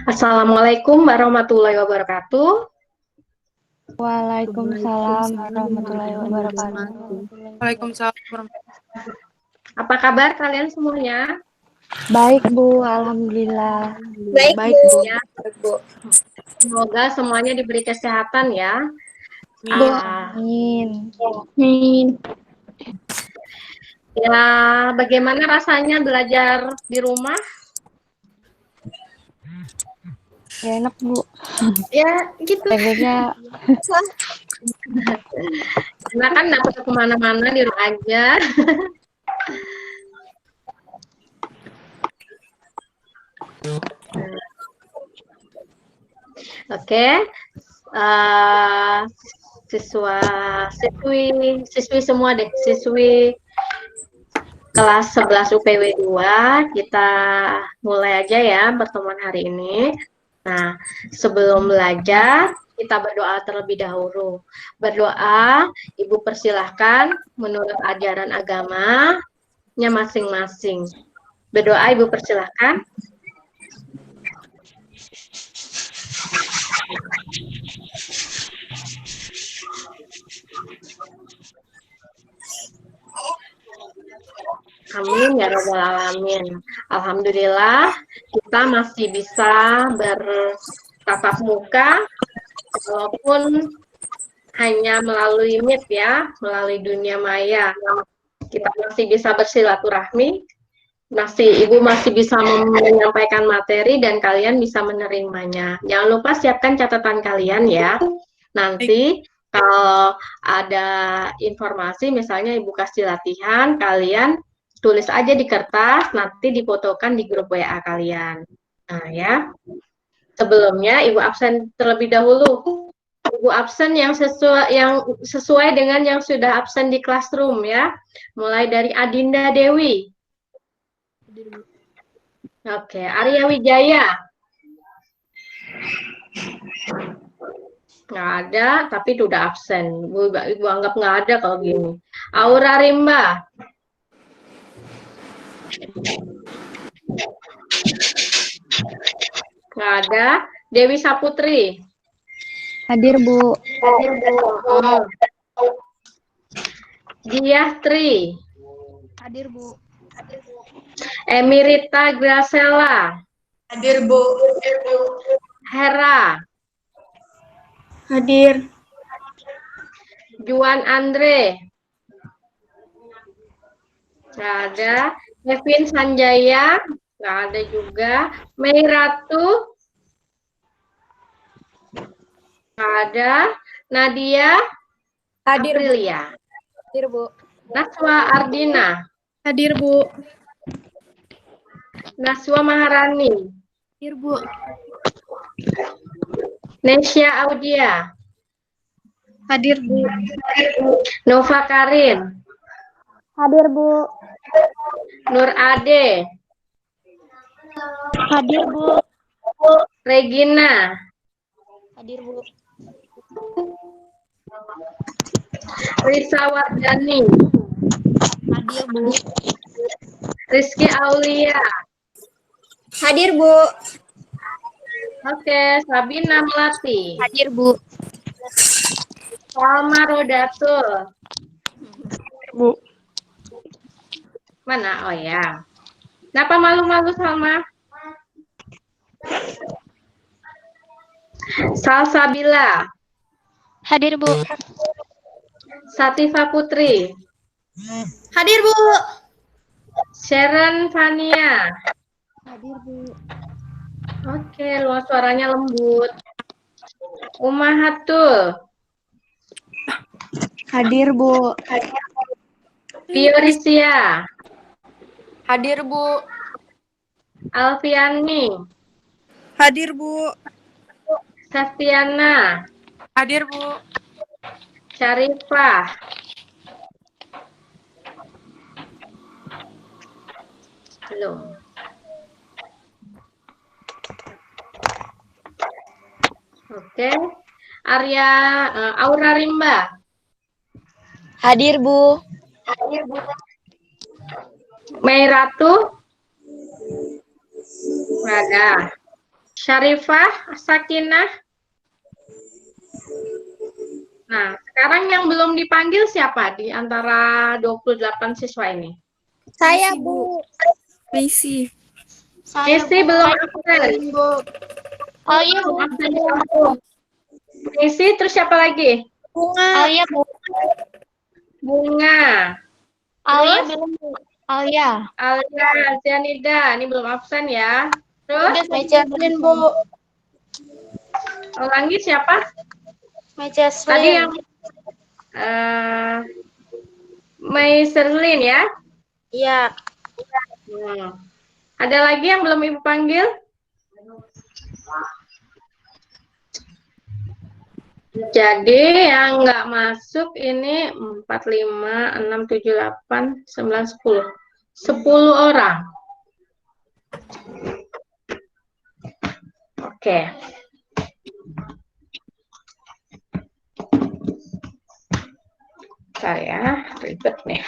Assalamualaikum warahmatullahi wabarakatuh. Waalaikumsalam warahmatullahi wabarakatuh. Waalaikumsalam warahmatullahi wabarakatuh. Apa kabar kalian semuanya? Baik, Bu. Alhamdulillah. Baik, Bu. Ya. Semoga semuanya diberi kesehatan ya. Bu, amin. Ya, bagaimana rasanya belajar di rumah? Ya, enak, Bu. Ya, gitu. Teganya Karena kan nggak perlu kemana-mana, di rumah aja. Oke. Siswi semua deh, siswi kelas 11 UPW 2, kita mulai aja ya pertemuan hari ini. Nah, sebelum belajar, kita berdoa terlebih dahulu. Berdoa, Ibu persilahkan menurut ajaran agamanya masing-masing. Berdoa, Ibu persilahkan. Amin ya rabbal alamin. Alhamdulillah kita masih bisa bertatap muka walaupun hanya melalui Meet ya, melalui dunia maya. Kita masih bisa bersilaturahmi, Ibu masih bisa menyampaikan materi dan kalian bisa menerimanya. Jangan lupa siapkan catatan kalian ya. Nanti kalau ada informasi misalnya Ibu kasih latihan, kalian tulis aja di kertas, nanti difotokan di grup WA kalian. Nah ya, sebelumnya Ibu absen terlebih dahulu. Ibu absen yang sesuai dengan yang sudah absen di classroom ya. Mulai dari Adinda Dewi. Oke, Arya Wijaya. Nggak ada, tapi itu udah absen. Ibu anggap nggak ada kalau gini. Aura Rimba. Nggak ada. Dewi Saputri. hadir, Bu. Hadir, Bu. Oh. Diah Tri. Hadir, Bu. Emirita Gracella. Hadir, Bu. Hera. Hadir. Juan Andre. Nggak ada. Kevin Sanjaya. Nggak ada juga. Mei Ratu. Nggak ada. Nadia. Hadir, Bu. Aprilia. Hadir, Bu. Naswa Ardina. Hadir, Bu. Naswa Maharani. Hadir, Bu. Nesya Audia. Hadir, Bu. Nova Karin. Hadir, Bu. Nur Ade. Hadir, Bu. Regina. Hadir, Bu. Risa Wardani. Hadir, Bu. Rizky Aulia. Hadir, Bu. Oke, Sabina Melati. Hadir, Bu. Salma Rodatul. Bu. Mana? Oh ya. Kenapa malu-malu Salma? Salsabila. Hadir, Bu. Sativa Putri. Hadir, Bu. Sharon Fania. Hadir, Bu. Oke, luar suaranya lembut. Umahatul. Hadir, Bu. Fiorisia. Hadir, Bu. Alfiani. Hadir, Bu. Sastiana. Hadir, Bu. Syarifah. Belum. Oke. Aura Rimba. Hadir, Bu. Mei Ratu. Nggak ada. Syarifah, Sakinah. Nah, sekarang yang belum dipanggil siapa di antara 28 siswa ini? Saya, Bu. Misi. Misi belum absen. Oh iya, Bu. Belum absen. Misi, terus siapa lagi? Oh iya, Bu. Bunga. Alia Terus? belum, Bu. Alia. Alia, Zianida, ini belum absen ya. Terus? Mejaslin, Bu. Lagi siapa? Mejaslin. Tadi yang Mei Serlin ya? Iya. Ada lagi yang belum Ibu panggil? Jadi yang nggak masuk ini 4, 5, 6, 7, 8, 9, 10. 10 orang. Oke. Saya ribet nih.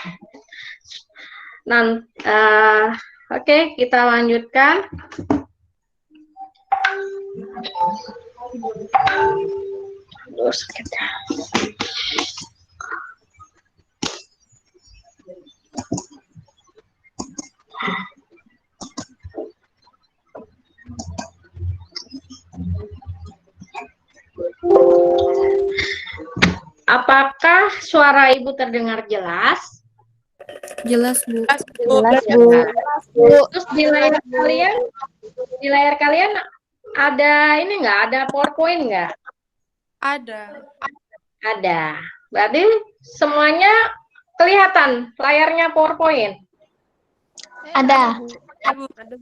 Oke, kita lanjutkan. Terus kita. Apakah suara Ibu terdengar jelas? Jelas, Bu. Jelas, Bu. Terus di layar kalian ada ini nggak? Ada PowerPoint nggak? Ada. Ada. Berarti semuanya kelihatan layarnya PowerPoint. Ada.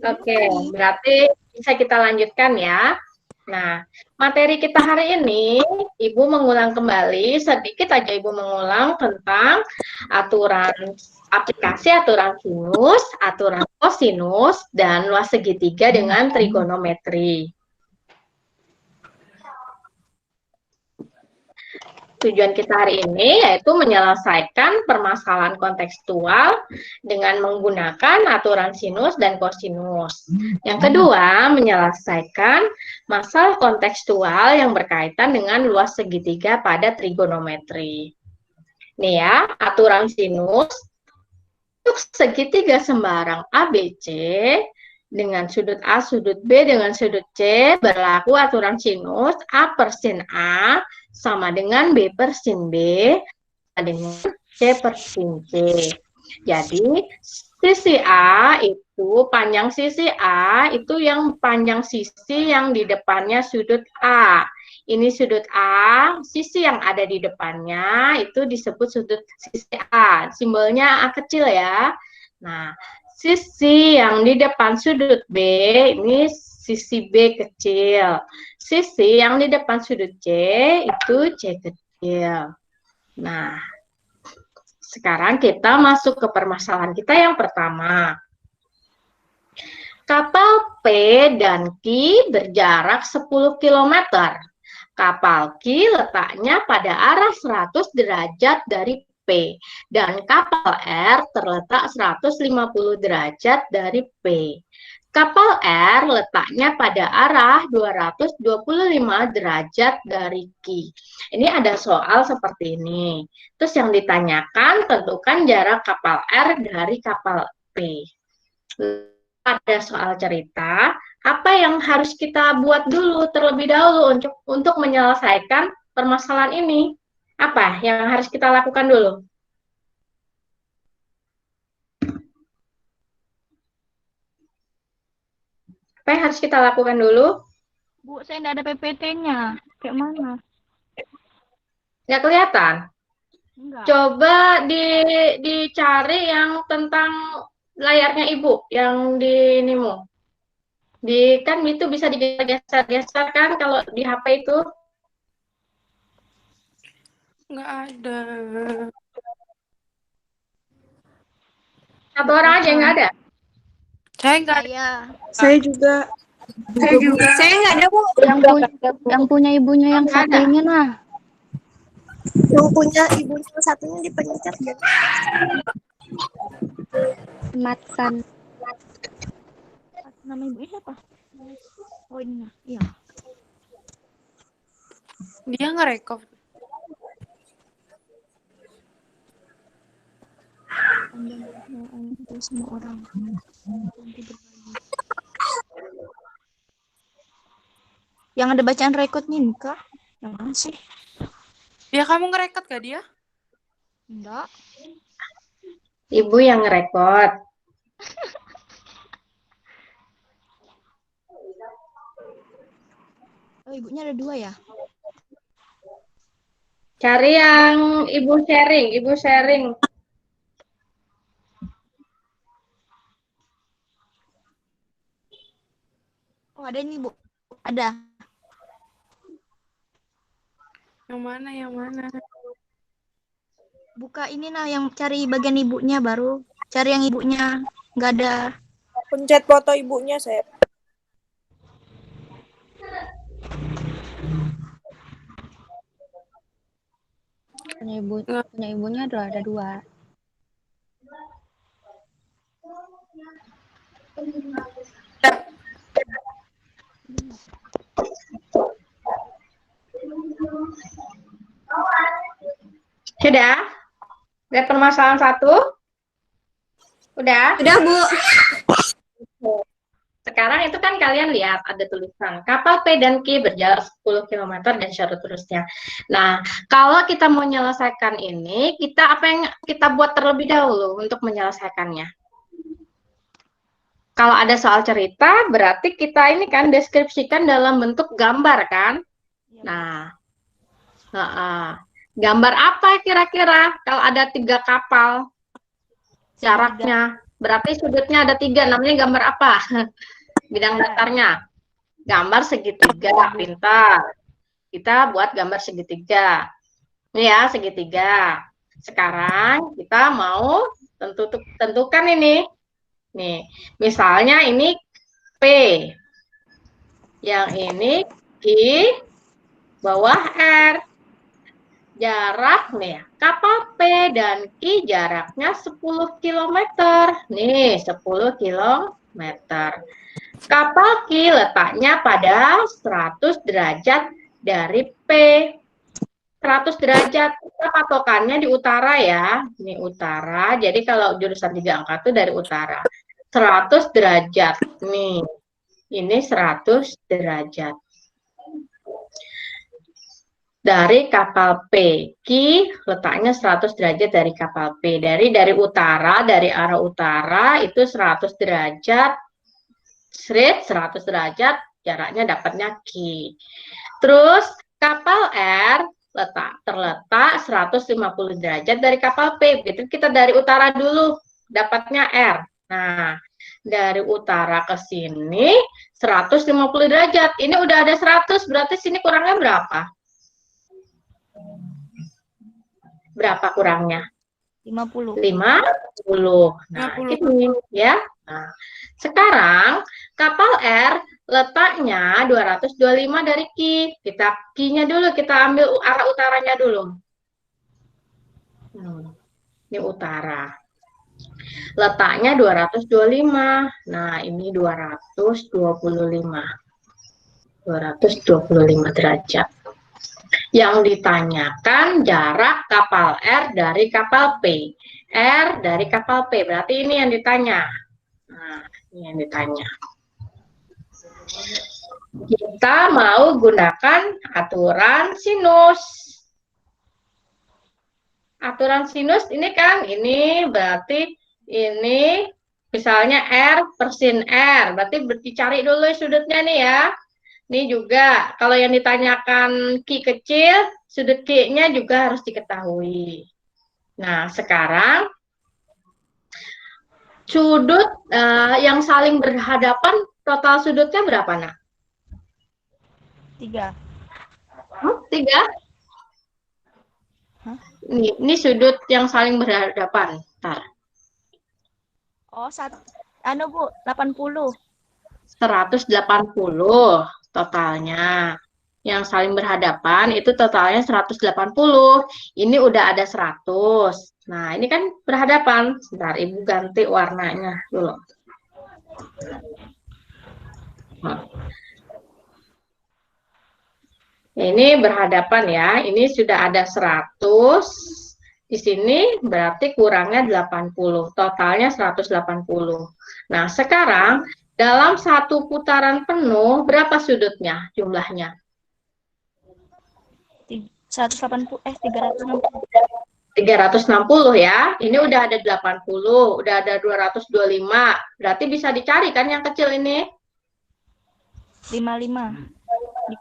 Oke, berarti bisa kita lanjutkan ya. Nah, materi kita hari ini, Ibu mengulang kembali, sedikit aja Ibu mengulang tentang aturan aplikasi aturan sinus, aturan kosinus, dan luas segitiga dengan trigonometri. Tujuan kita hari ini yaitu menyelesaikan permasalahan kontekstual dengan menggunakan aturan sinus dan kosinus. Yang kedua, menyelesaikan masalah kontekstual yang berkaitan dengan luas segitiga pada trigonometri. Nih ya, aturan sinus untuk segitiga sembarang ABC dengan sudut A, sudut B, dengan sudut C, berlaku aturan sinus A per sin A sama dengan B per sin B dengan C per sin C. Jadi, sisi A itu, panjang sisi A itu yang panjang sisi yang di depannya sudut A. Ini sudut A, sisi yang ada di depannya itu disebut sudut sisi A. Simbolnya A kecil ya. Nah, sisi yang di depan sudut B, ini sisi B kecil. Sisi yang di depan sudut C, itu C kecil. Nah, sekarang kita masuk ke permasalahan kita yang pertama. Kapal P dan Q berjarak 10 km. Kapal Q letaknya pada arah 100 derajat dari P dan kapal R terletak 150 derajat dari P. Kapal R letaknya pada arah 225 derajat dari Q. Ini ada soal seperti ini. Terus yang ditanyakan, tentukan jarak kapal R dari kapal P. Ada soal cerita, apa yang harus kita buat dulu terlebih dahulu untuk menyelesaikan permasalahan ini? Apa yang harus kita lakukan dulu? Apa yang harus kita lakukan dulu? Bu, saya nggak ada PPT-nya. Kayak mana? Nggak kelihatan? Enggak. Coba dicari yang tentang layarnya Ibu, yang di inimu. Kan itu bisa digeser-geser kan kalau di HP itu? Nggak ada. Satu orang aja nggak ada? Saya nggak ada. Saya juga. Saya nggak ada, Bu. Yang punya ibunya yang Nggak ada. satunya lah. Yang punya ibunya yang satunya dipencet ya. Matkan. Nama ibunya siapa? Oh ini. Iya. Dia ngerekop. Anda untuk semua orang. Nanti berbagi. Yang ada bacaan rekodnya nih, Kak. Yang mana sih? Ya kamu ngerekod gak dia? Enggak. Ibu yang ngerekod. Oh, ibunya ada 2 ya? Cari yang ibu sharing, ibu sharing. Oh, ada ini, Bu. Ada. Yang mana? Yang mana? Buka ini nah yang cari bagian ibunya baru. Cari yang ibunya. Enggak ada. Pencet foto ibunya, saya. Punya ibunya ada 2. Sudah? Lihat permasalahan 1? Udah? Udah, Bu. Sekarang itu kan kalian lihat ada tulisan kapal P dan Q berjarak 10 km dan seterusnya. Nah, kalau kita mau menyelesaikan ini, apa yang kita buat terlebih dahulu untuk menyelesaikannya? Kalau ada soal cerita, berarti kita ini kan deskripsikan dalam bentuk gambar kan? Nah, gambar apa kira-kira kalau ada 3 kapal jaraknya? Berarti sudutnya ada 3, namanya gambar apa? Bidang datarnya. Gambar segitiga, pintar. Kita buat gambar segitiga. Ini ya, segitiga. Sekarang kita mau tentukan ini. Nih, misalnya ini P. Yang ini Q, bawah R. Jarak nih, kapal P dan Q jaraknya 10 km. Nih, 10 km. Kapal Q letaknya pada 100 derajat dari P. 100 derajat, kita patokannya di utara ya. Ini utara, jadi kalau jurusan 3 angka itu dari utara. 100 derajat. Nih, ini 100 derajat. Dari kapal P. Q letaknya 100 derajat dari kapal P. Dari utara, dari arah utara itu 100 derajat. 100 derajat, jaraknya dapatnya Q. Terus kapal R terletak 150 derajat dari kapal P. Gitu kita dari utara dulu, dapatnya R. Nah, dari utara ke sini 150 derajat. Ini udah ada 100, berarti sini kurangnya berapa? Berapa kurangnya? 50. 50. Nah, 50. ini ya. Nah, sekarang kapal R letaknya 225 dari Q. Kita Q-nya dulu, kita ambil arah utaranya dulu. Ini utara. Letaknya 225. Nah, ini 225. 225 derajat. Yang ditanyakan jarak kapal R dari kapal P. R dari kapal P, berarti ini yang ditanya. Nah, ini yang ditanya. Kita mau gunakan aturan sinus. Aturan sinus ini kan, ini berarti ini misalnya R per sin R, berarti dicari dulu sudutnya nih ya. Ini juga, kalau yang ditanyakan Q kecil, sudut Q-nya juga harus diketahui. Nah, sekarang, sudut yang saling berhadapan, total sudutnya berapa, Nak? 3. 3? Hah? Ini sudut yang saling berhadapan. Ntar. Oh, Bu, 80. 180 totalnya. Yang saling berhadapan itu totalnya 180. Ini udah ada 100. Nah, ini kan berhadapan. Sebentar, Ibu ganti warnanya dulu. Nah, Ini berhadapan ya. Ini sudah ada 100. Di sini berarti kurangnya 80. Totalnya 180. Nah, sekarang dalam satu putaran penuh, berapa sudutnya jumlahnya? 180, 360. 360 ya. Ini udah ada 80, udah ada 225. Berarti bisa dicari kan yang kecil ini? 55.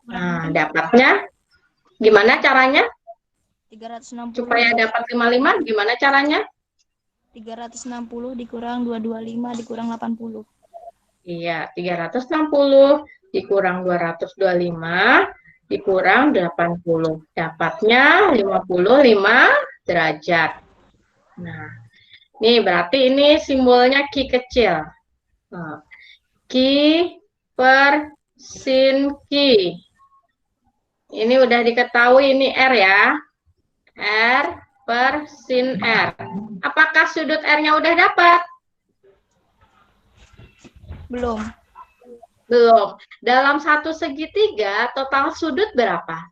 Nah, dapatnya gimana caranya? 360. Supaya dapat 55, gimana caranya? 360 dikurang 225 dikurang 80. Iya, 360 dikurang 225 dikurang 80. Dapatnya 55 derajat. Nah, nih berarti ini simbolnya Ki kecil. Nah, Ki per sin Ki. Ini udah diketahui ini R ya. R per sin R. Apakah sudut R-nya udah dapat? Belum. Belum. Dalam satu segitiga, total sudut berapa?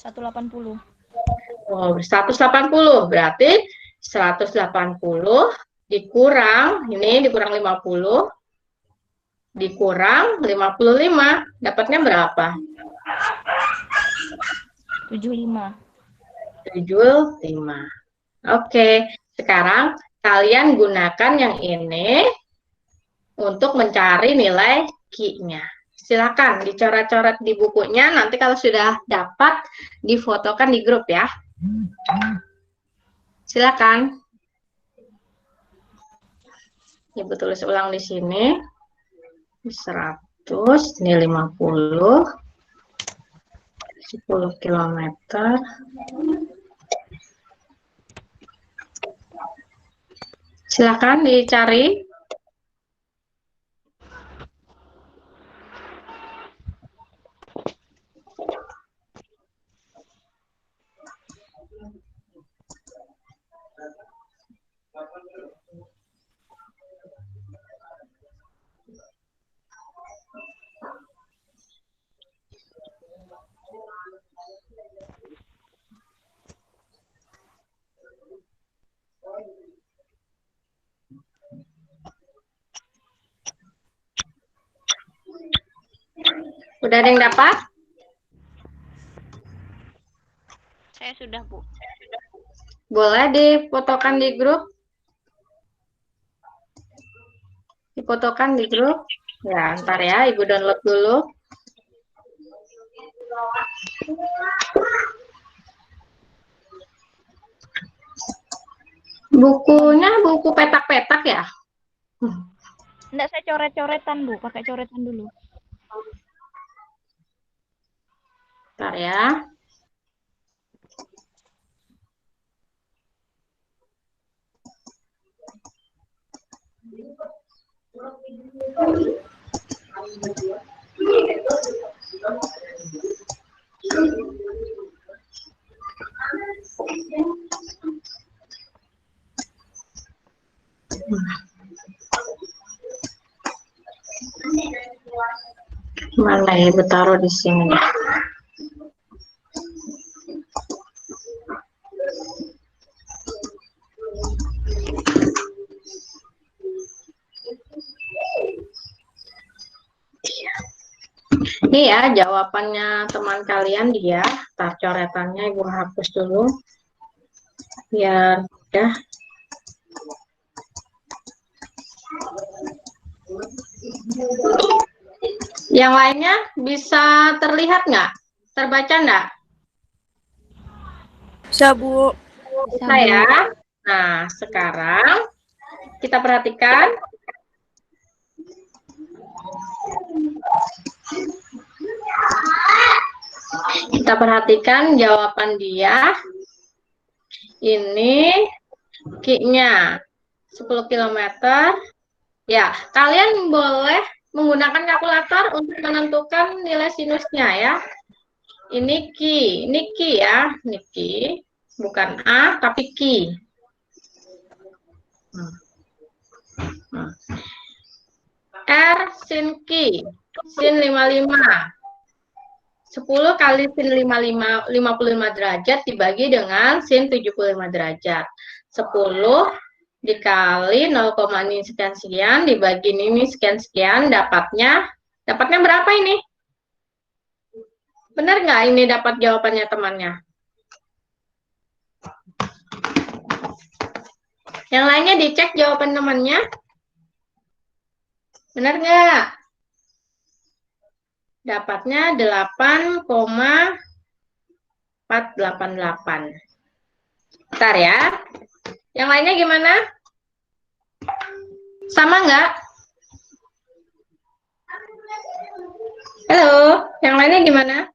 180. Oh, 180. Berarti 180 dikurang, ini dikurang 50, dikurang 55. Dapatnya berapa? 75. 75. Oke, sekarang kalian gunakan yang ini untuk mencari nilai Q-nya. Silakan dicoret-coret di bukunya, nanti kalau sudah dapat difotokan di grup ya. Silakan. Ibu tulis ulang di sini. 100, ini 50. 10 km. Silakan dicari. Udah ada yang dapat? Saya sudah, Bu. Boleh difotokan di grup? Difotokan di grup? Ya, ntar ya, Ibu download dulu. Bukunya buku petak-petak ya? Enggak, saya coret-coretan, Bu. Pakai coretan dulu. Ntar ya. Mana ya, Ibu taruh di sini. Ini ya jawabannya teman kalian dia. Tar coretannya Ibu hapus dulu. Biar udah. Yang lainnya bisa terlihat nggak? Terbaca nggak? Bisa, Bu. Bisa ya. Nah, sekarang kita perhatikan. Kita perhatikan jawaban dia. Ini Q-nya 10 km. Ya, kalian boleh menggunakan kalkulator untuk menentukan nilai sinusnya ya. Ini Q ya, ini Q. Bukan A, tapi Q. R sin Q, sin 55. 10 kali sin 55 derajat dibagi dengan sin 75 derajat. 10 dikali 0, sekian-sekian dibagi ini sekian-sekian, dapatnya berapa ini? Benar nggak ini dapat jawabannya temannya? Yang lainnya dicek jawaban temannya. Benar nggak? Dapatnya 8,488. Bentar ya. Yang lainnya gimana? Sama nggak? Halo, yang lainnya gimana?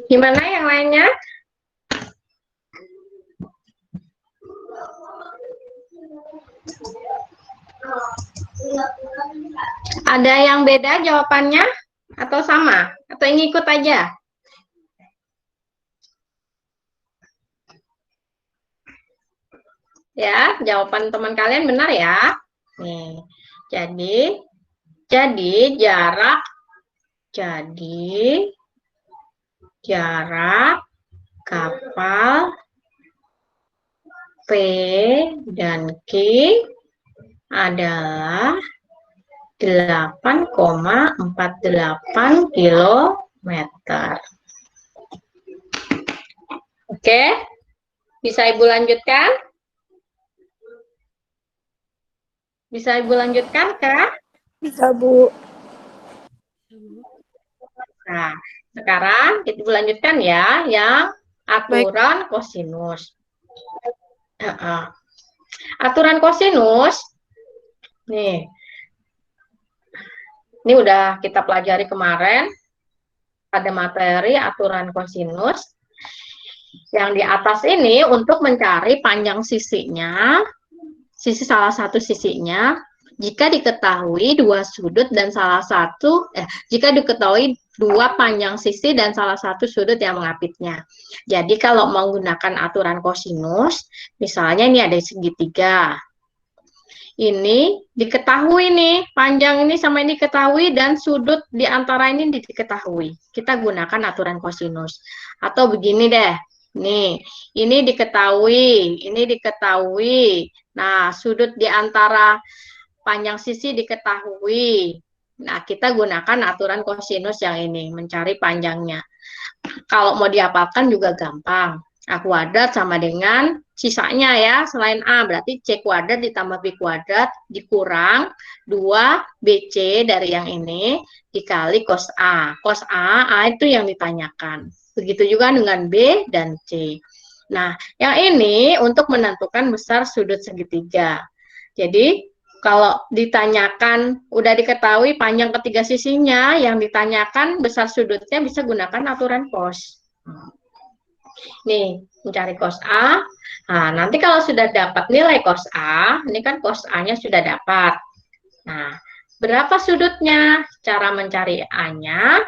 Gimana yang lainnya? Ada yang beda jawabannya? Atau sama? Atau yang ikut aja? Ya, jawaban teman kalian benar ya. Nih, jadi jarak kapal P dan Q adalah 8,48 kilometer. Oke, bisa Ibu lanjutkan? Bisa Ibu lanjutkan, Kak? Bisa, Bu. Nah, sekarang Ibu lanjutkan ya, yang aturan kosinus. Aturan kosinus, nih, ini udah kita pelajari kemarin pada materi aturan kosinus. Yang di atas ini untuk mencari panjang sisinya, sisi salah satu sisinya, jika diketahui dua sudut dan jika diketahui dua panjang sisi dan salah satu sudut yang mengapitnya. Jadi kalau menggunakan aturan kosinus, misalnya ini ada segitiga. Ini diketahui nih, panjang ini sama ini diketahui dan sudut di antara ini diketahui. Kita gunakan aturan kosinus. Atau begini deh. Nih, ini diketahui, ini diketahui. Nah, sudut di antara panjang sisi diketahui. Nah, kita gunakan aturan kosinus yang ini, mencari panjangnya. Kalau mau dihafalkan juga gampang. A kuadrat sama dengan sisanya ya, selain A, berarti C kuadrat ditambah B kuadrat dikurang 2BC dari yang ini, dikali cos A. Cos A itu yang ditanyakan. Begitu juga dengan B dan C. Nah, yang ini untuk menentukan besar sudut segitiga. Jadi, kalau ditanyakan, udah diketahui panjang ketiga sisinya, yang ditanyakan besar sudutnya bisa gunakan aturan cos. Nih, mencari cos A. Nah, nanti kalau sudah dapat nilai cos A, ini kan cos A-nya sudah dapat. Nah, berapa sudutnya? Cara mencari A-nya,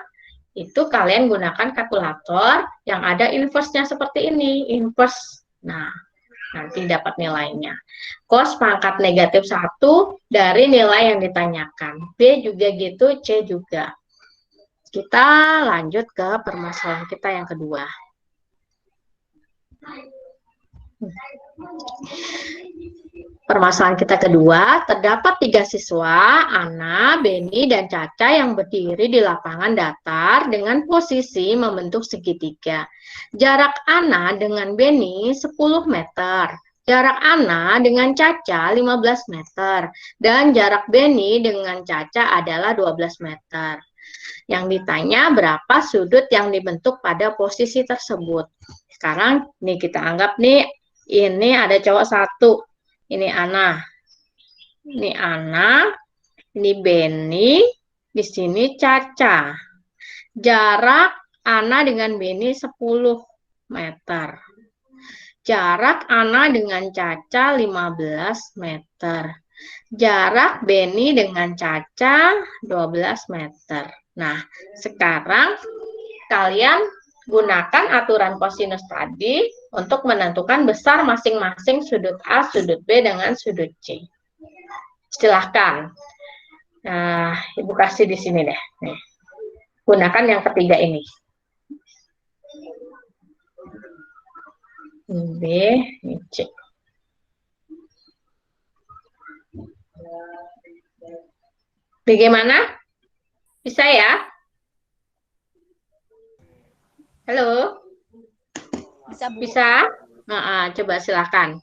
itu kalian gunakan kalkulator yang ada inverse-nya seperti ini, inverse. Nah, nanti dapat nilainya. Cos pangkat negatif 1 dari nilai yang ditanyakan. B juga gitu, C juga. Kita lanjut ke permasalahan kita yang kedua. Permasalahan kita kedua, terdapat 3 siswa, Ana, Beni, dan Caca yang berdiri di lapangan datar dengan posisi membentuk segitiga. Jarak Ana dengan Beni 10 meter, jarak Ana dengan Caca 15 meter, dan jarak Beni dengan Caca adalah 12 meter. Yang ditanya berapa sudut yang dibentuk pada posisi tersebut. Sekarang nih kita anggap nih Ini ada cowok satu. Ini Ana. Ini Ana. Ini Beni. Di sini Caca. Jarak Ana dengan Beni 10 meter. Jarak Ana dengan Caca 15 meter. Jarak Beni dengan Caca 12 meter. Nah, sekarang kalian gunakan aturan kosinus tadi untuk menentukan besar masing-masing sudut A, sudut B, dengan sudut C. Silahkan. Nah, Ibu kasih di sini deh. Nih. Gunakan yang ketiga ini. B, ini C. Bagaimana? Bisa ya? Halo? Bisa, Bu. Bisa? Coba silakan.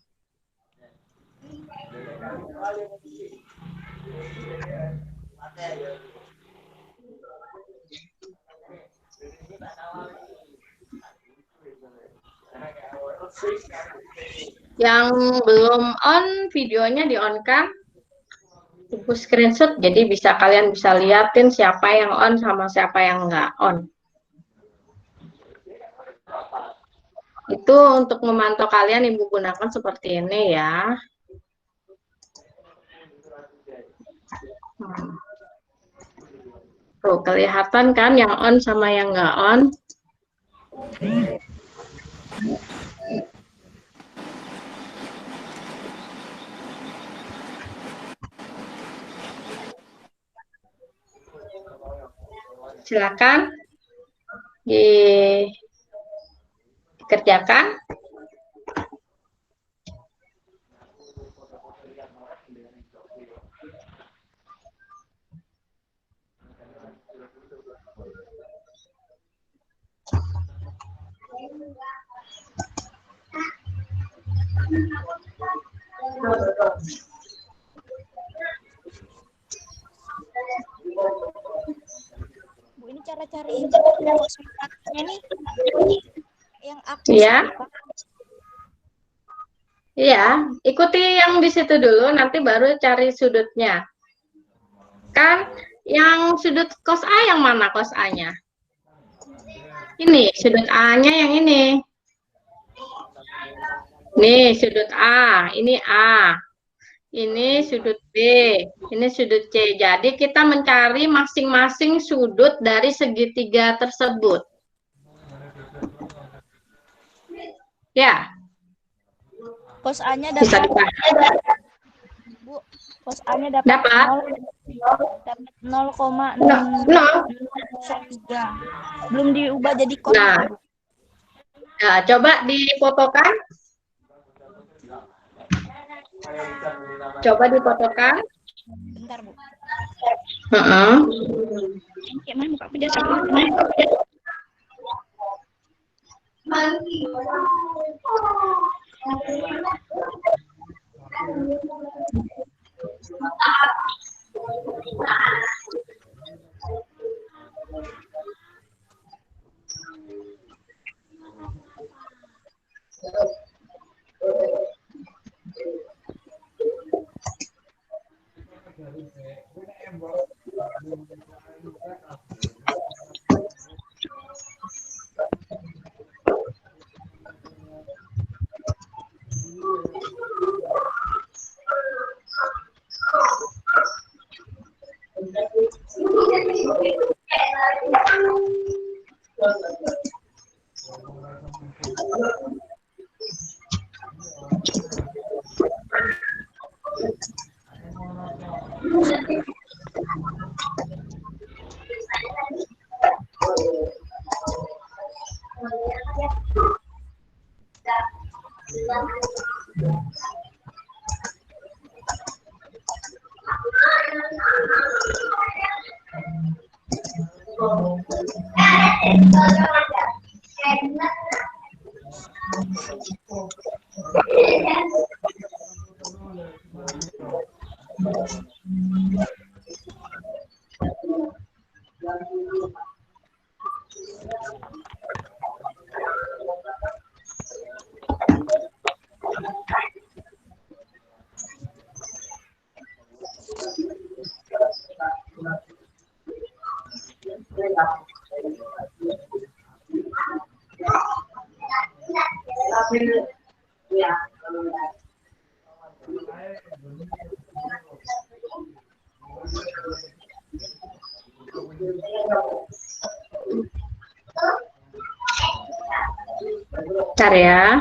Yang belum on, videonya di-on-kan? Ibu screenshot, jadi kalian bisa liatin siapa yang on sama siapa yang nggak on. Itu untuk memantau kalian Ibu gunakan seperti ini ya. Tuh, kelihatan kan yang on sama yang nggak on? Silakan dikerjakan. Bu, ini cara cari suratnya nih yang aku Iya. suka. Iya, ikuti yang di situ dulu, nanti baru cari sudutnya. Kan yang sudut cos A yang mana cos A-nya? Ini, sudut A-nya yang ini. Nih, sudut A, ini A. Ini sudut B, ini sudut C. Jadi kita mencari masing-masing sudut dari segitiga tersebut. Ya. Cos A-nya Bisa dapat, Bu. Cos A-nya dapat Dapat? 0,003. Belum diubah jadi cos. Nah. Nah, coba difotokan. Coba difotokan. Bentar, Bu. Kayak mana buka video Bentar ya.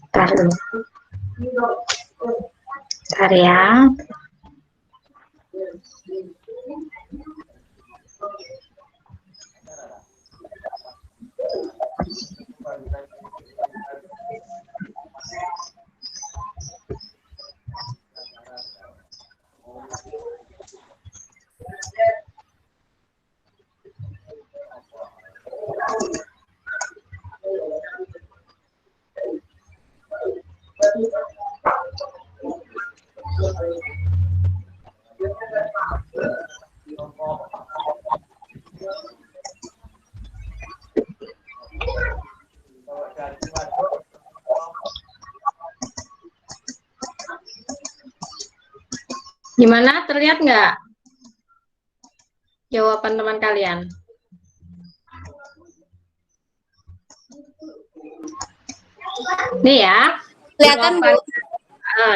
Bentar dulu. Bentar ya. Gimana? Terlihat nggak jawaban teman kalian? Nih ya. Kelihatan, Bu.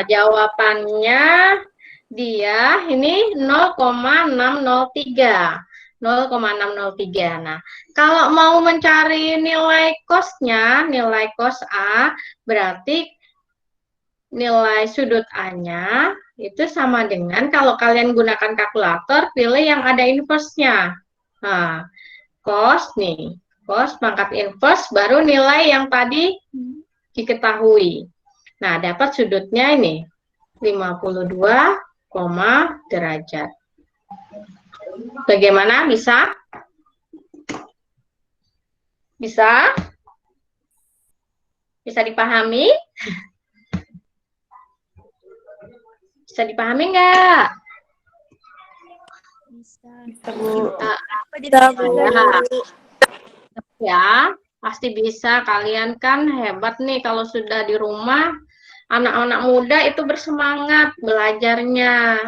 Jawabannya dia ini 0,603. 0,603. Nah, kalau mau mencari nilai cosnya, nilai cos A, berarti nilai sudut A-nya itu sama dengan kalau kalian gunakan kalkulator, pilih yang ada inverse-nya. Nah, cos nih, cos pangkat inverse baru nilai yang tadi diketahui. Nah, dapat sudutnya ini 52, derajat. Bagaimana? Bisa? Bisa? Bisa dipahami? Bisa dipahami nggak? Bisa. Ya, pasti bisa. Kalian kan hebat nih kalau sudah di rumah. Anak-anak muda itu bersemangat belajarnya.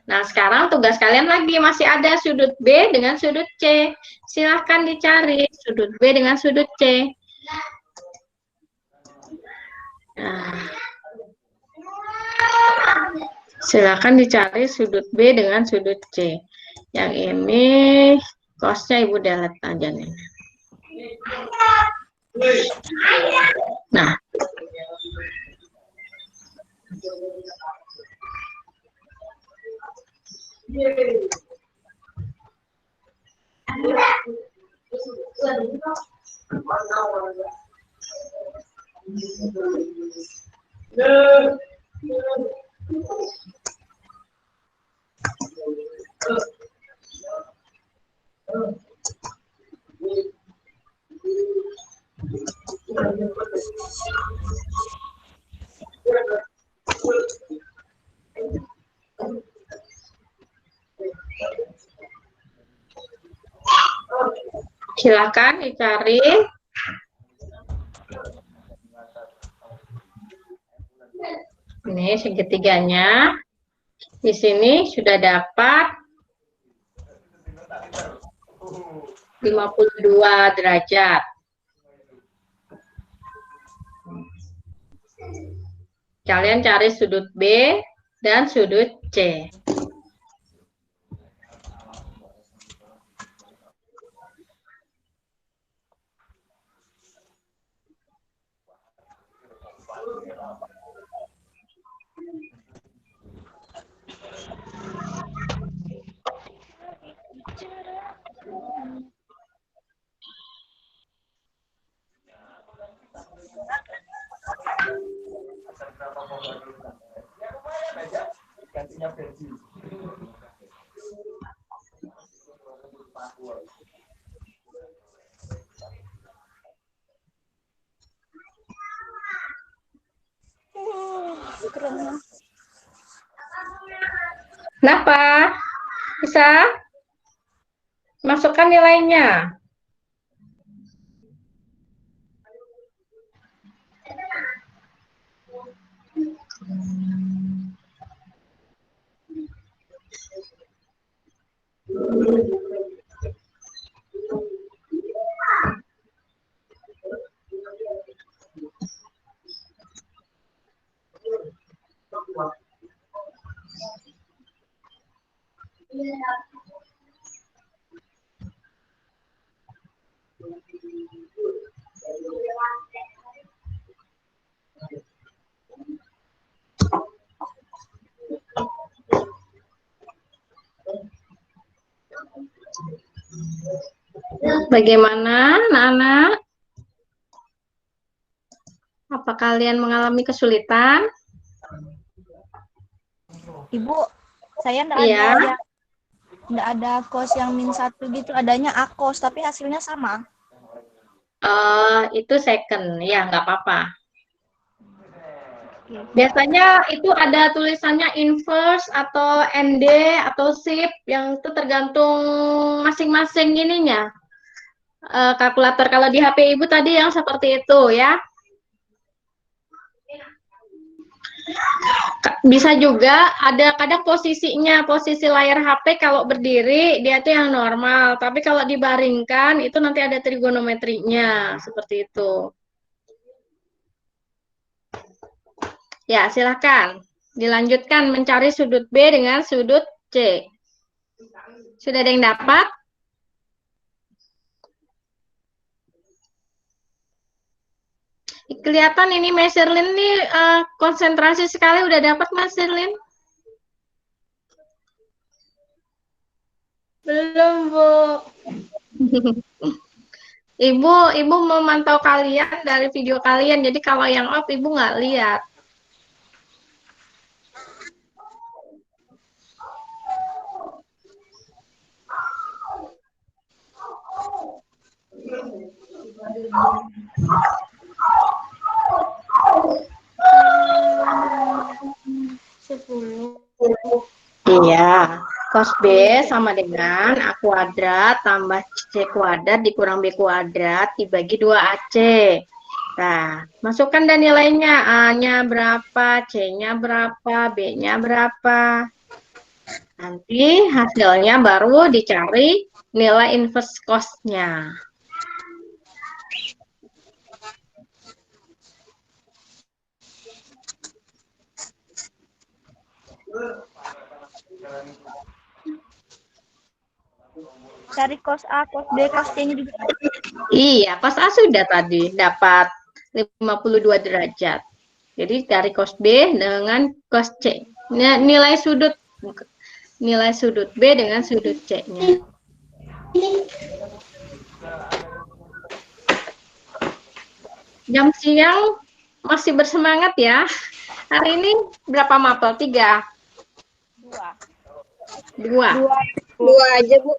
Nah, sekarang tugas kalian lagi masih ada sudut B dengan sudut C. Silahkan dicari sudut B dengan sudut C. Nah, silahkan dicari sudut B dengan sudut C. Yang ini cosnya Ibu delete aja nih. Nah, silakan dicari. Ini segitiganya. Di sini sudah dapat 52 derajat. Kalian cari sudut B dan sudut C. Keren. Kenapa? Bisa? Masukkan nilainya. Bagaimana, anak-anak? Apa kalian mengalami kesulitan? Ibu, saya Iya. nggak ada kos yang -1 gitu, adanya akos tapi hasilnya sama. Itu second, ya nggak apa-apa. Biasanya itu ada tulisannya inverse atau ND atau SIP yang itu tergantung masing-masing ininya. Kalkulator kalau di HP Ibu tadi yang seperti itu ya. Bisa juga ada kadang posisinya, posisi layar HP kalau berdiri dia itu yang normal, tapi kalau dibaringkan itu nanti ada trigonometrinya seperti itu. Ya, silakan. Dilanjutkan mencari sudut B dengan sudut C. Sudah ada yang dapat? Kelihatan ini Mas Sherlyn nih konsentrasi sekali. Udah dapat Mas Sherlyn? Belum, Bu. Ibu memantau kalian dari video kalian. Jadi kalau yang off Ibu nggak lihat. Iya, cos B sama dengan A kuadrat tambah C kuadrat dikurang B kuadrat dibagi 2AC. Nah, masukkan dan nilainya. A-nya berapa, C-nya berapa, B-nya berapa. Nanti hasilnya baru dicari nilai inverse cost-nya. Cari cos A, cos B, cos C-nya juga. Iya, cos A sudah tadi dapat 52 derajat. Jadi dari cos B dengan cos C. Nilai sudut B dengan sudut C-nya. Jam siang masih bersemangat ya. Hari ini berapa mapel? 3? 2. 2 aja, Bu.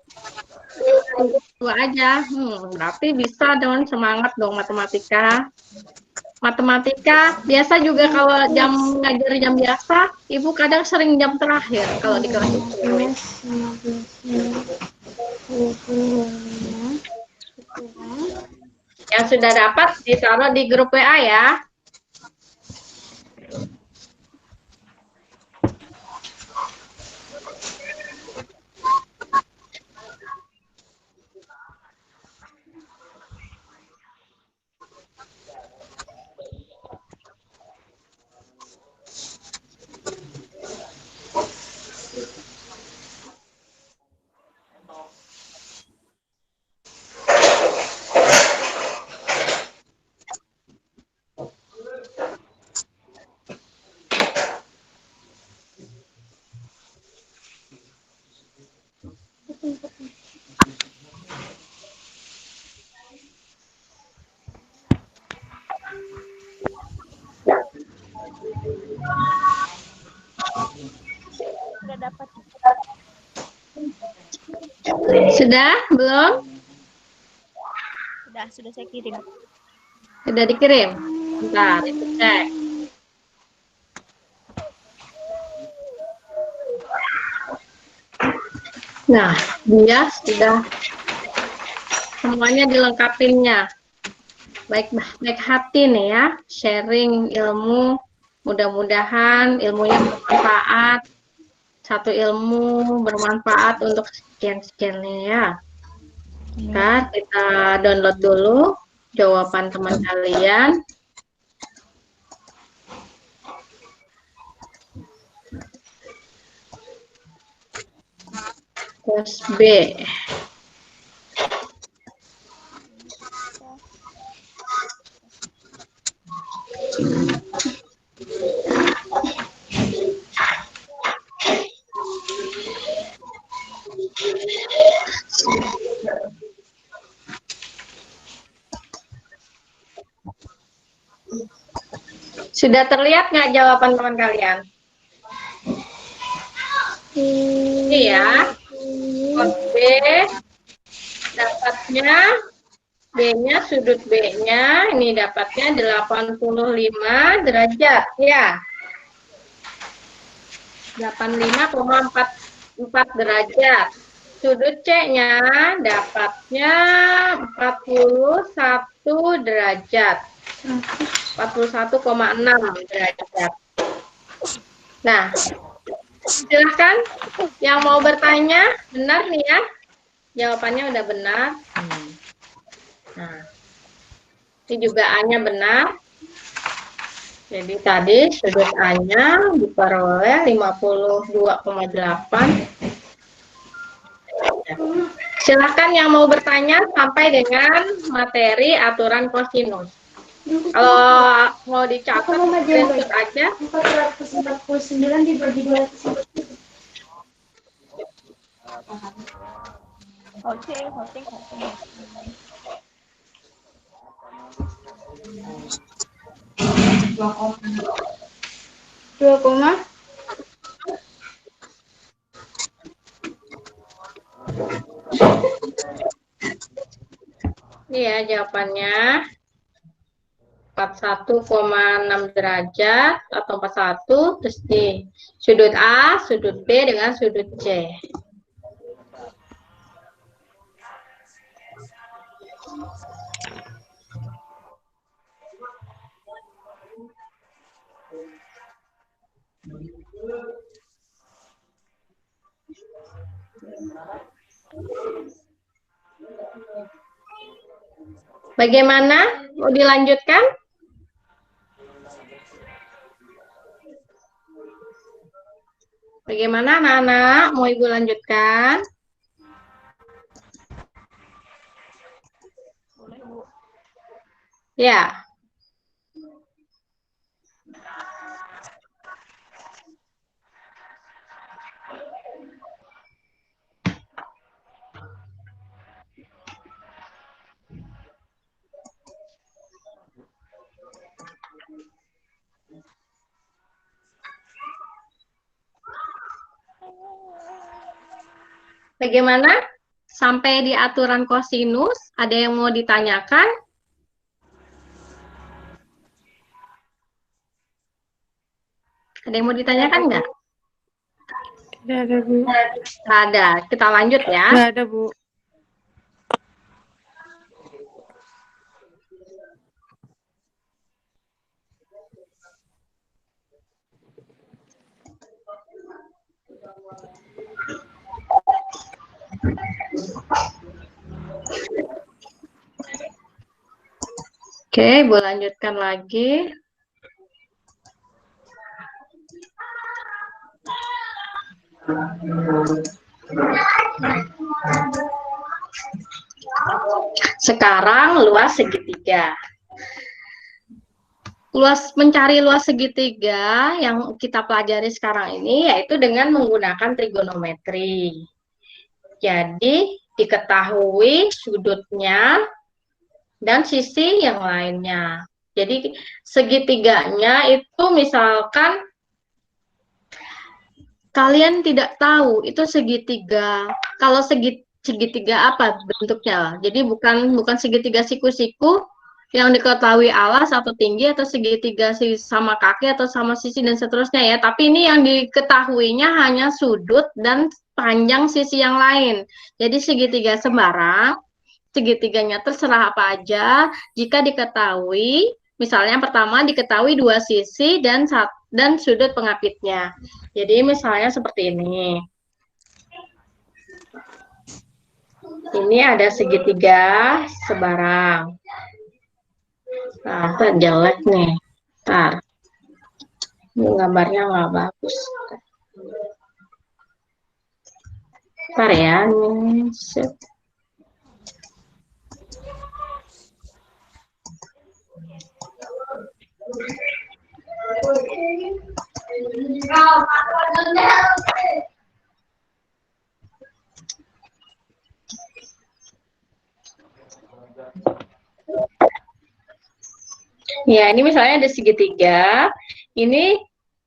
2 aja. Berarti bisa dengan semangat dong matematika. Matematika biasa juga kalau jam ngajar jam biasa, Ibu kadang sering jam terakhir kalau di kelas itu. Yang sudah dapat ditaruh di grup WA ya. Sudah? Belum? Sudah saya kirim. Sudah dikirim? Bentar, itu cek. Nah, dia sudah semuanya dilengkapinya. Baik hati nih ya, sharing ilmu. Mudah-mudahan ilmunya bermanfaat. Satu ilmu bermanfaat untuk sekian-sekiannya ya. Kita download dulu jawaban teman kalian. Tes B. Sudah terlihat nggak jawaban teman kalian? Iya. Kos B dapatnya B-nya, sudut B-nya, ini dapatnya 85 derajat, ya. 85,44 derajat. Sudut C-nya dapatnya 41 derajat. 41,6 derajat. Nah, silahkan yang mau bertanya, benar nih ya. Jawabannya udah benar. Nah, ini juga A-nya benar. Jadi tadi sudut A-nya diperoleh 52,8. Silahkan yang mau bertanya sampai dengan materi aturan kosinus. Kalau mau dicatat, screenshot aja. 449 dibagi 200. Hosting. 2 koma. Ini ya jawabannya. 41,6 derajat atau 41, terus di sudut A, sudut B dengan sudut C. Bagaimana? Mau dilanjutkan? Bagaimana anak-anak? Mau Ibu lanjutkan? Boleh, Bu. Ya. Bagaimana? Sampai di aturan kosinus, ada yang mau ditanyakan? Ada yang mau ditanyakan nggak? Tidak ada, Bu. Nggak ada. Kita lanjut ya. Nggak ada, Bu. Oke, Bu lanjutkan lagi. Sekarang luas segitiga. Mencari luas segitiga yang kita pelajari sekarang ini yaitu dengan menggunakan trigonometri. Jadi diketahui sudutnya dan sisi yang lainnya. Jadi segitiganya itu misalkan kalian tidak tahu itu segitiga. Kalau segitiga apa bentuknya. Jadi bukan segitiga siku-siku yang diketahui alas atau tinggi atau segitiga sama kaki atau sama sisi dan seterusnya ya. Tapi ini yang diketahuinya hanya sudut dan panjang sisi yang lain. Jadi segitiga sembarang, segitiganya terserah apa aja jika diketahui. Misalnya yang pertama diketahui dua sisi dan sudut pengapitnya. Jadi misalnya seperti ini. Ini ada segitiga sebarang. Nah, ntar jelek nih. Ntar. Ini gambarnya nggak bagus. Ntar ya. Ini. Set. Ya, ini misalnya ada segitiga. Ini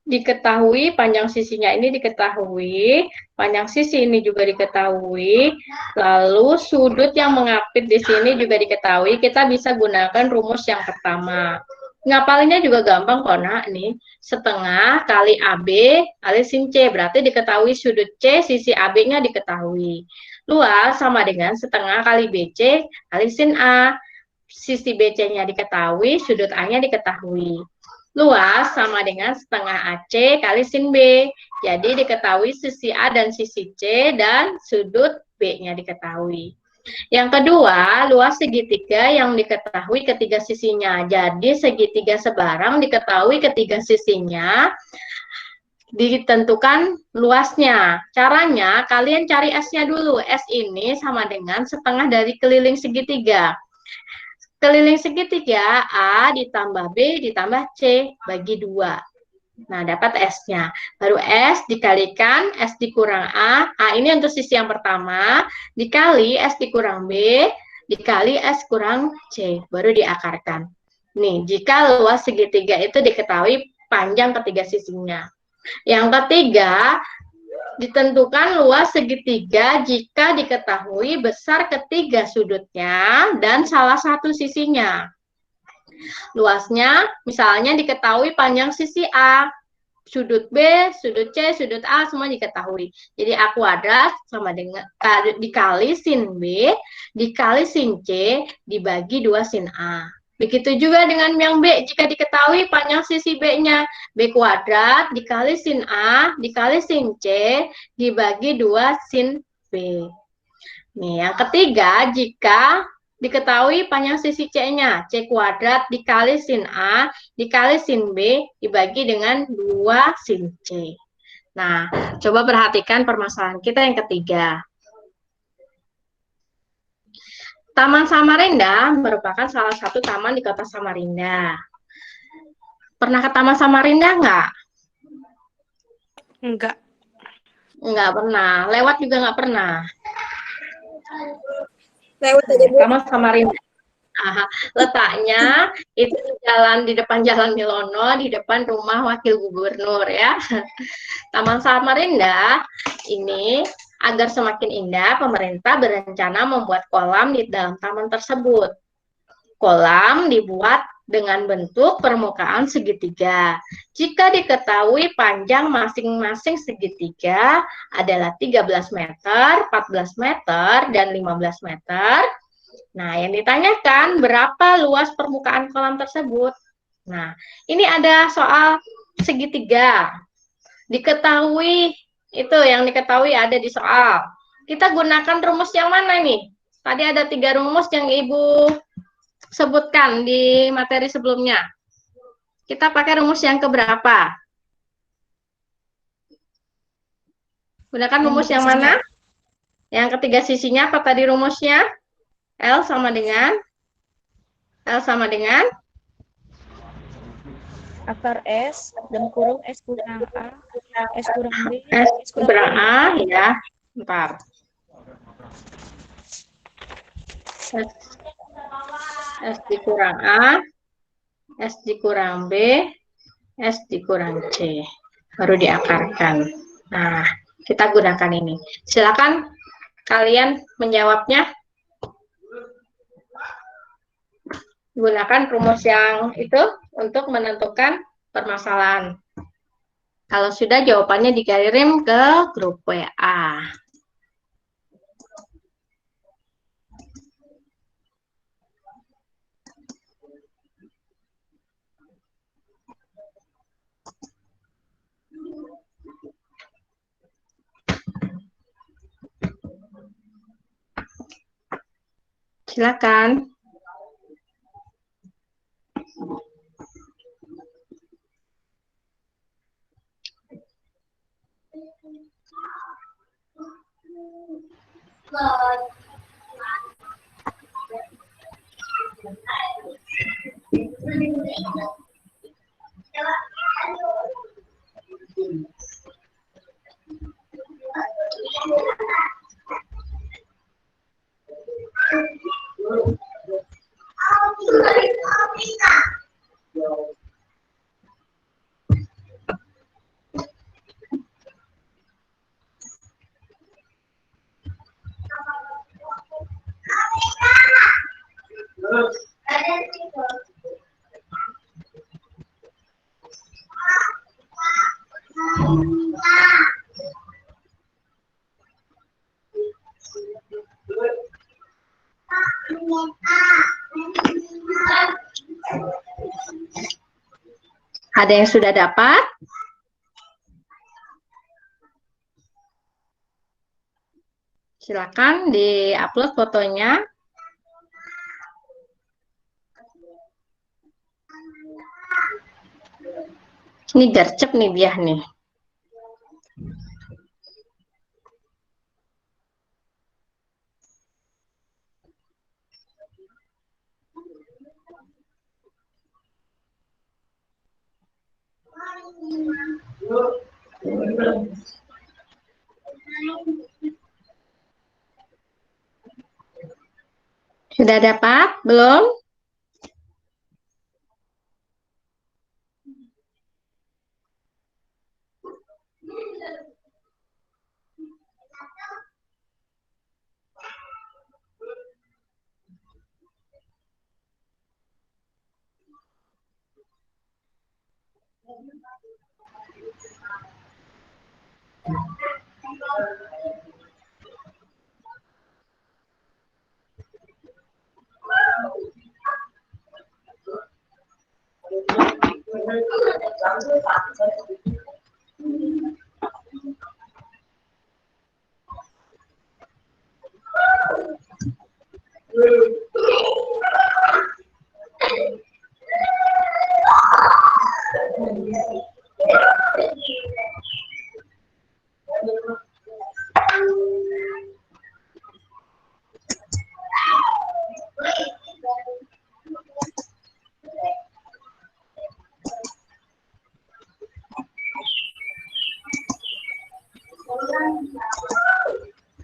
diketahui panjang sisinya ini diketahui, panjang sisi ini juga diketahui, lalu sudut yang mengapit di sini juga diketahui. Kita bisa gunakan rumus yang pertama. Ngapalinnya juga gampang kok, nak. Nih, setengah kali AB kali sin C, berarti diketahui sudut C, sisi AB-nya diketahui. Luas sama dengan setengah kali BC kali sin A. Sisi BC-nya diketahui, sudut A-nya diketahui. Luas sama dengan setengah AC kali sin B. Jadi diketahui sisi A dan sisi C dan sudut B-nya diketahui. Yang kedua, luas segitiga yang diketahui ketiga sisinya. Jadi segitiga sebarang diketahui ketiga sisinya, ditentukan luasnya. Caranya, kalian cari S-nya dulu. S ini sama dengan setengah dari keliling segitiga. Keliling segitiga A ditambah B ditambah C bagi 2. Nah, dapat S-nya. Baru S dikalikan S dikurang A. A ini untuk sisi yang pertama. Dikali S dikurang B. Dikali S kurang C. Baru diakarkan. Nih, jika luas segitiga itu diketahui panjang ketiga sisinya. Yang ketiga, ditentukan luas segitiga jika diketahui besar ketiga sudutnya dan salah satu sisinya. Luasnya misalnya diketahui panjang sisi A, sudut B, sudut C, sudut A semua diketahui. Jadi A kuadrat sama dengan dikali sin B dikali sin C dibagi 2 sin A. Begitu juga dengan yang B, jika diketahui panjang sisi B-nya, B kuadrat dikali sin A, dikali sin C, dibagi 2 sin B. Nih, yang ketiga, jika diketahui panjang sisi C-nya, C kuadrat dikali sin A, dikali sin B, dibagi dengan 2 sin C. Nah, coba perhatikan permasalahan kita yang ketiga. Taman Samarinda merupakan salah satu taman di kota Samarinda. Pernah ke Taman Samarinda nggak? Enggak. Nggak pernah. Lewat juga nggak pernah. Lewat aja, Bu. Taman Samarinda. Letaknya itu di depan Jalan Milono, di depan rumah Wakil Gubernur ya. Taman Samarinda ini agar semakin indah, pemerintah berencana membuat kolam di dalam taman tersebut. Kolam dibuat dengan bentuk permukaan segitiga. Jika diketahui panjang masing-masing segitiga adalah 13 meter, 14 meter, dan 15 meter, nah yang ditanyakan berapa luas permukaan kolam tersebut. Nah, ini ada soal segitiga. Diketahui, itu yang diketahui ada di soal. Kita gunakan rumus yang mana nih? Tadi ada 3 rumus yang Ibu sebutkan di materi sebelumnya. Kita pakai rumus yang keberapa? Gunakan rumus yang mana? Yang ketiga sisinya apa tadi rumusnya? L sama dengan Akar S dan kurung S kurang A, S kurang B, S kurang A, ya. Bentar. S dikurang A, S dikurang B, S dikurang C. Baru diakarkan. Nah, kita gunakan ini. Silakan kalian menjawabnya? Gunakan rumus yang itu untuk menentukan permasalahan. Kalau sudah, jawabannya dikirim ke grup WA. Silakan. Ada yang sudah dapat? Silakan di-upload fotonya. Ini gercep nih biah nih. Sudah dapat? Belum?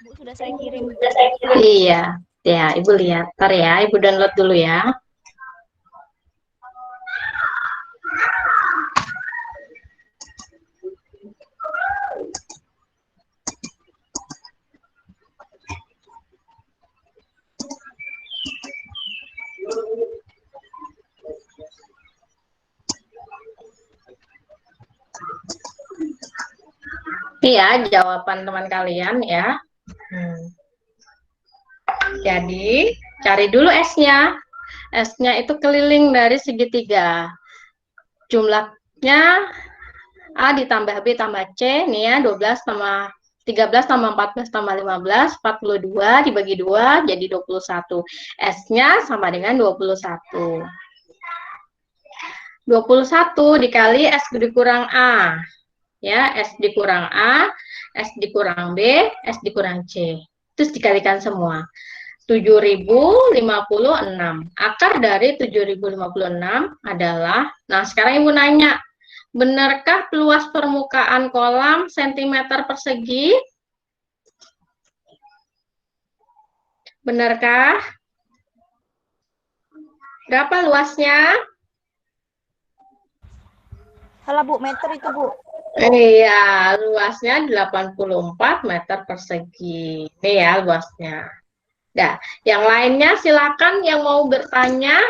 Bu, sudah saya kirim. Iya. Ya, Ibu lihat. Ntar ya, Ibu download dulu ya. Iya, jawaban teman kalian ya. Jadi, cari dulu S-nya. S-nya itu keliling dari segitiga. Jumlahnya A ditambah B tambah C, nih ya, 12 tambah 13 tambah 14 tambah 15, 42 dibagi 2 jadi 21. S-nya sama dengan 21. 21 dikali S dikurang A. Ya, S dikurang A, S dikurang B, S dikurang C. Terus dikalikan semua. 7.056. Akar dari 7.056 adalah, nah sekarang Ibu nanya, benarkah luas permukaan kolam sentimeter persegi? Benarkah? Berapa luasnya? Salah Bu, meter itu Bu. Iya, luasnya 84 meter persegi. Ini ya luasnya. Nah, yang lainnya silakan yang mau bertanya.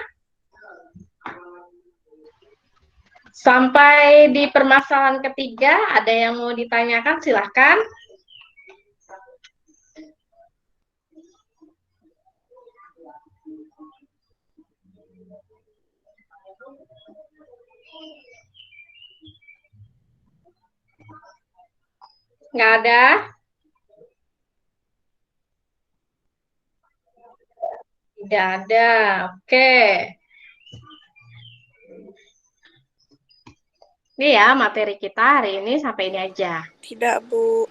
Sampai di permasalahan ketiga, ada yang mau ditanyakan, silahkan. Nggak ada? Tidak ada. Oke. Ini ya materi kita hari ini sampai ini aja. Tidak, Bu.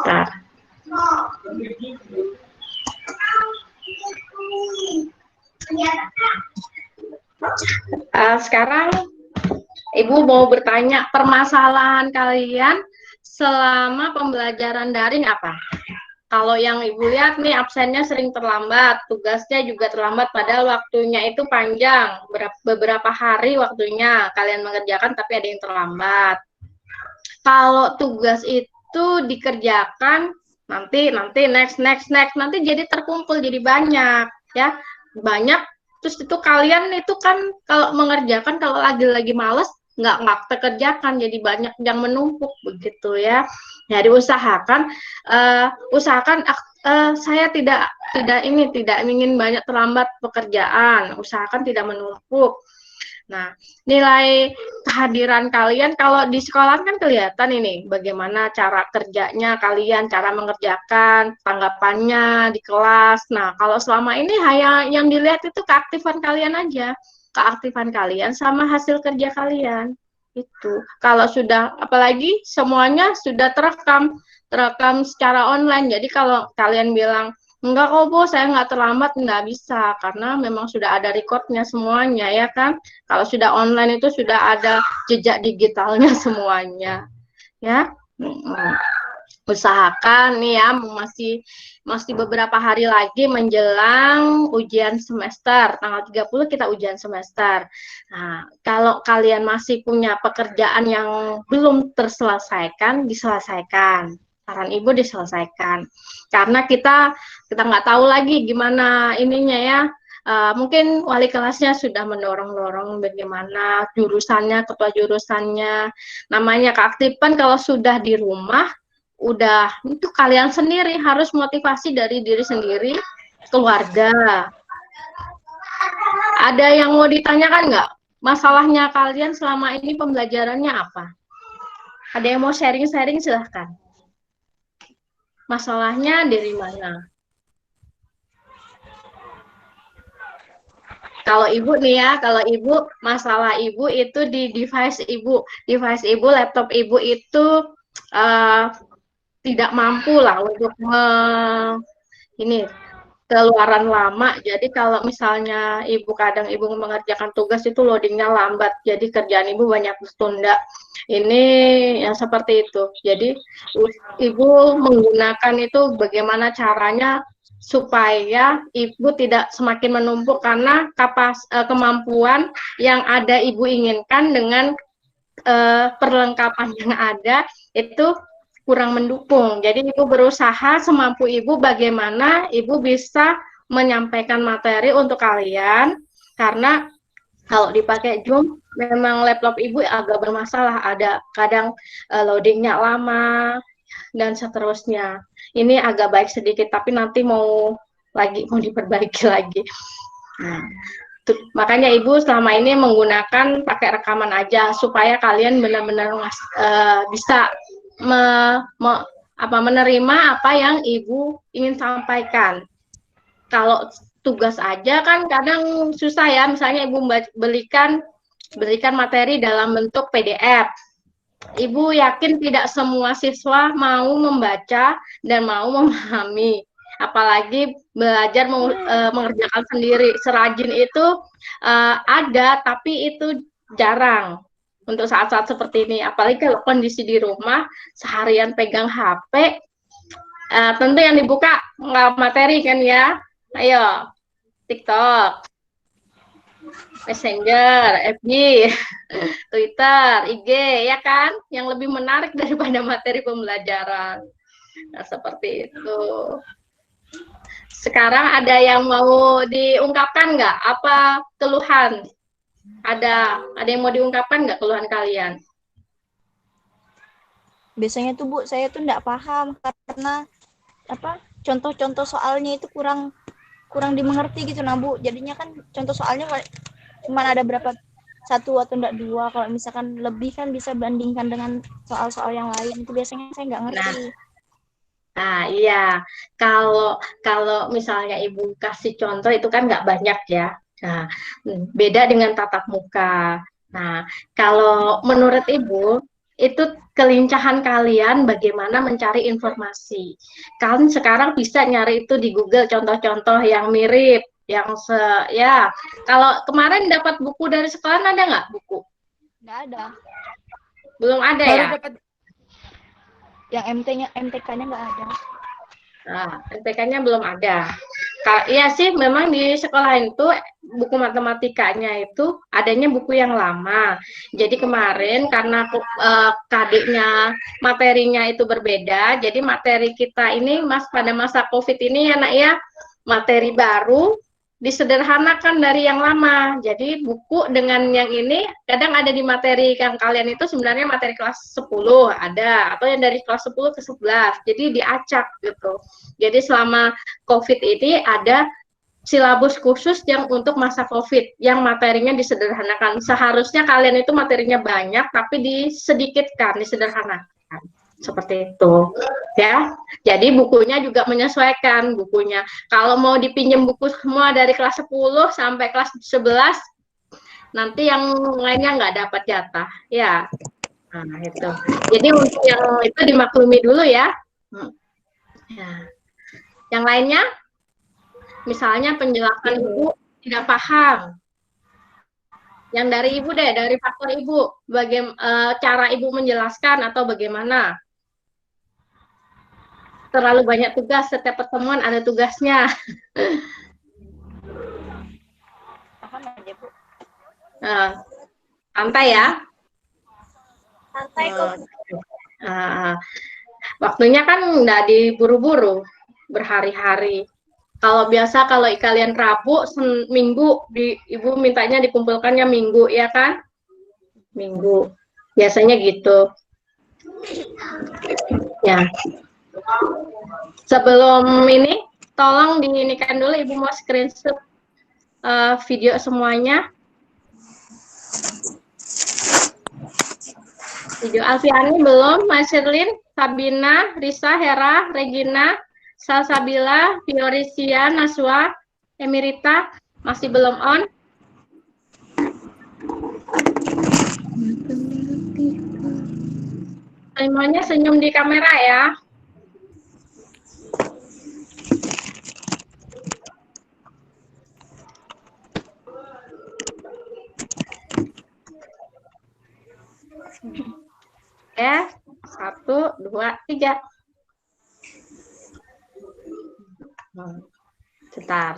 Nah. Sekarang Ibu mau bertanya permasalahan kalian selama pembelajaran daring apa? Kalau yang Ibu lihat nih absennya sering terlambat, tugasnya juga terlambat padahal waktunya itu panjang, beberapa hari waktunya kalian mengerjakan tapi ada yang terlambat. Kalau tugas itu dikerjakan nanti next nanti jadi terkumpul jadi banyak ya, banyak. Terus itu kalian itu kan kalau mengerjakan kalau lagi males nggak terkerjakan jadi banyak yang menumpuk begitu ya. Jadi usahakan saya tidak ingin banyak terlambat pekerjaan, usahakan tidak menumpuk. Nah, nilai kehadiran kalian kalau di sekolah kan kelihatan ini bagaimana cara kerjanya kalian, cara mengerjakan, tanggapannya di kelas. Nah, kalau selama ini hanya yang dilihat itu keaktifan kalian aja, keaktifan kalian sama hasil kerja kalian. Itu. Kalau sudah apalagi semuanya sudah terekam secara online. Jadi kalau kalian bilang enggak kok Bu, saya nggak terlambat, nggak bisa, karena memang sudah ada recordnya semuanya ya kan. Kalau sudah online itu sudah ada jejak digitalnya semuanya ya. Usahakan nih ya, masih beberapa hari lagi menjelang ujian semester, tanggal 30 kita ujian semester. Nah, kalau kalian masih punya pekerjaan yang belum terselesaikan, diselesaikan. Saran Ibu diselesaikan. Karena kita nggak tahu lagi gimana ininya ya. Mungkin wali kelasnya sudah mendorong-dorong bagaimana jurusannya, ketua jurusannya. Namanya keaktifan kalau sudah di rumah, udah itu kalian sendiri harus motivasi dari diri sendiri, keluarga. Ada yang mau ditanyakan nggak? Masalahnya kalian selama ini pembelajarannya apa? Ada yang mau sharing-sharing silahkan. Masalahnya dari mana? Kalau Ibu nih ya, kalau Ibu, masalah Ibu itu di device Ibu, laptop Ibu itu tidak mampu lah untuk ini keluaran lama. Jadi kalau misalnya kadang Ibu mengerjakan tugas itu loadingnya lambat, jadi kerjaan Ibu banyak tertunda. Ini yang seperti itu. Jadi Ibu menggunakan itu bagaimana caranya supaya Ibu tidak semakin menumpuk karena kemampuan yang ada Ibu inginkan dengan perlengkapan yang ada itu kurang mendukung. Jadi Ibu berusaha semampu Ibu bagaimana Ibu bisa menyampaikan materi untuk kalian, karena kalau dipakai Zoom memang laptop Ibu agak bermasalah, ada kadang loadingnya lama dan seterusnya. Ini agak baik sedikit tapi nanti mau diperbaiki lagi. Nah, makanya Ibu selama ini menggunakan pakai rekaman aja supaya kalian benar-benar bisa menerima apa yang Ibu ingin sampaikan. Kalau tugas aja kan kadang susah ya, misalnya Ibu berikan materi dalam bentuk PDF. Ibu yakin tidak semua siswa mau membaca dan mau memahami, apalagi belajar mengerjakan sendiri. Serajin itu ada, tapi itu jarang untuk saat-saat seperti ini. Apalagi kalau kondisi di rumah, seharian pegang HP, tentu yang dibuka nggak materi kan ya, Ayo, TikTok, Messenger, FB, Twitter, IG, ya kan? Yang lebih menarik daripada materi pembelajaran. Nah, seperti itu. Sekarang ada yang mau diungkapkan nggak? Apa keluhan? Ada yang mau diungkapkan nggak keluhan kalian? Biasanya tuh Bu, saya tuh nggak paham karena contoh-contoh soalnya itu kurang dimengerti gitu nah Bu. Jadinya kan contoh soalnya cuma ada berapa, satu atau enggak dua. Kalau misalkan lebih kan bisa bandingkan dengan soal-soal yang lain. Itu biasanya saya nggak ngerti. Nah, iya. Kalau misalnya Ibu kasih contoh itu kan nggak banyak ya. Nah, beda dengan tatap muka. Nah, kalau menurut Ibu, itu kelincahan kalian bagaimana mencari informasi. Kalian sekarang bisa nyari itu di Google contoh-contoh yang mirip, ya. Kalau kemarin dapat buku dari sekolah ada nggak buku? Nggak ada. Belum ada Baru ya? dapat Yang MTK-nya nggak ada. Nah, MTK-nya belum ada. Iya sih, memang di sekolah itu buku matematikanya itu adanya buku yang lama. Jadi kemarin karena KD-nya materinya itu berbeda, jadi materi kita ini pada masa COVID ini ya Nak ya, materi baru disederhanakan dari yang lama. Jadi buku dengan yang ini kadang ada di materi yang kalian itu sebenarnya materi kelas 10 ada, atau yang dari kelas 10 ke 11. Jadi diacak gitu. Jadi selama COVID ini ada silabus khusus yang untuk masa COVID, yang materinya disederhanakan. Seharusnya kalian itu materinya banyak, tapi disedikikan, disederhanakan. Seperti itu, ya. Jadi bukunya juga menyesuaikan bukunya. Kalau mau dipinjam buku semua dari kelas 10 sampai kelas 11, nanti yang lainnya nggak dapat jatah, ya. Nah, itu. Jadi untuk yang itu dimaklumi dulu ya. Ya. Yang lainnya, misalnya penjelasan Ibu tidak paham. Yang dari Ibu deh, dari faktor Ibu, cara Ibu menjelaskan atau bagaimana? Terlalu banyak tugas, setiap pertemuan ada tugasnya. Paham aja Bu. Santai ya. Santai kok. Waktunya kan nggak diburu-buru berhari-hari. Kalau kalian Rabu, Minggu, Ibu mintanya dikumpulkannya Minggu, ya kan? Minggu. Biasanya gitu. Ya. Sebelum ini, tolong diinikan dulu, Ibu mau screenshot video semuanya. Video Alfiani belum, Mas Sherlin, Sabina, Risa, Hera, Regina, Salsabila, Fiorisia, Naswa, Emirita, masih belum on. Semuanya senyum di kamera ya. Ya, 1, 2, 3. Sebentar.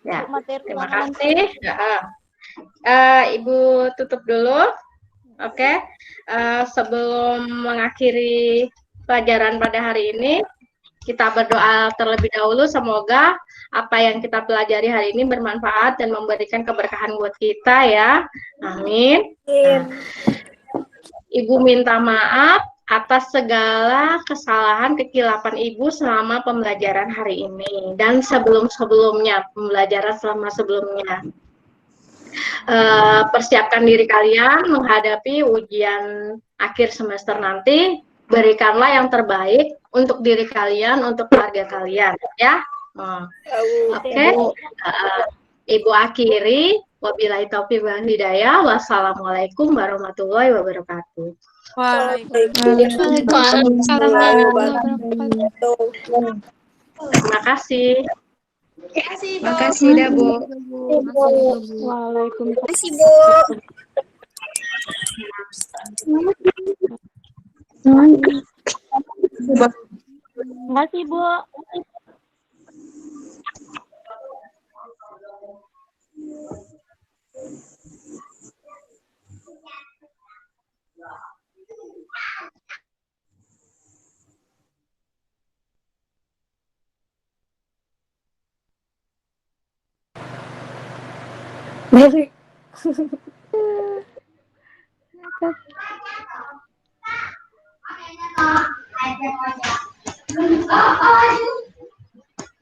Ya, terima kasih. Ibu tutup dulu. Oke. Sebelum mengakhiri pelajaran pada hari ini, kita berdoa terlebih dahulu. Semoga apa yang kita pelajari hari ini bermanfaat dan memberikan keberkahan buat kita ya. Amin. Nah, Ibu minta maaf atas segala kesalahan kekilapan Ibu selama pembelajaran hari ini dan sebelum-sebelumnya, pembelajaran selama sebelumnya. Persiapkan diri kalian menghadapi ujian akhir semester nanti. Berikanlah yang terbaik untuk diri kalian, untuk keluarga kalian, ya. Oke. Ibu akhiri. Wabillahi taufiq wal hidayah. Wassalamualaikum warahmatullahi wabarakatuh. Waalaikumsalam warahmatullahi wabarakatuh. Terima kasih. Terima kasih, Bu. Waalaikumsalam. Terima kasih, Bu. Terima kasih, Bu. Mary.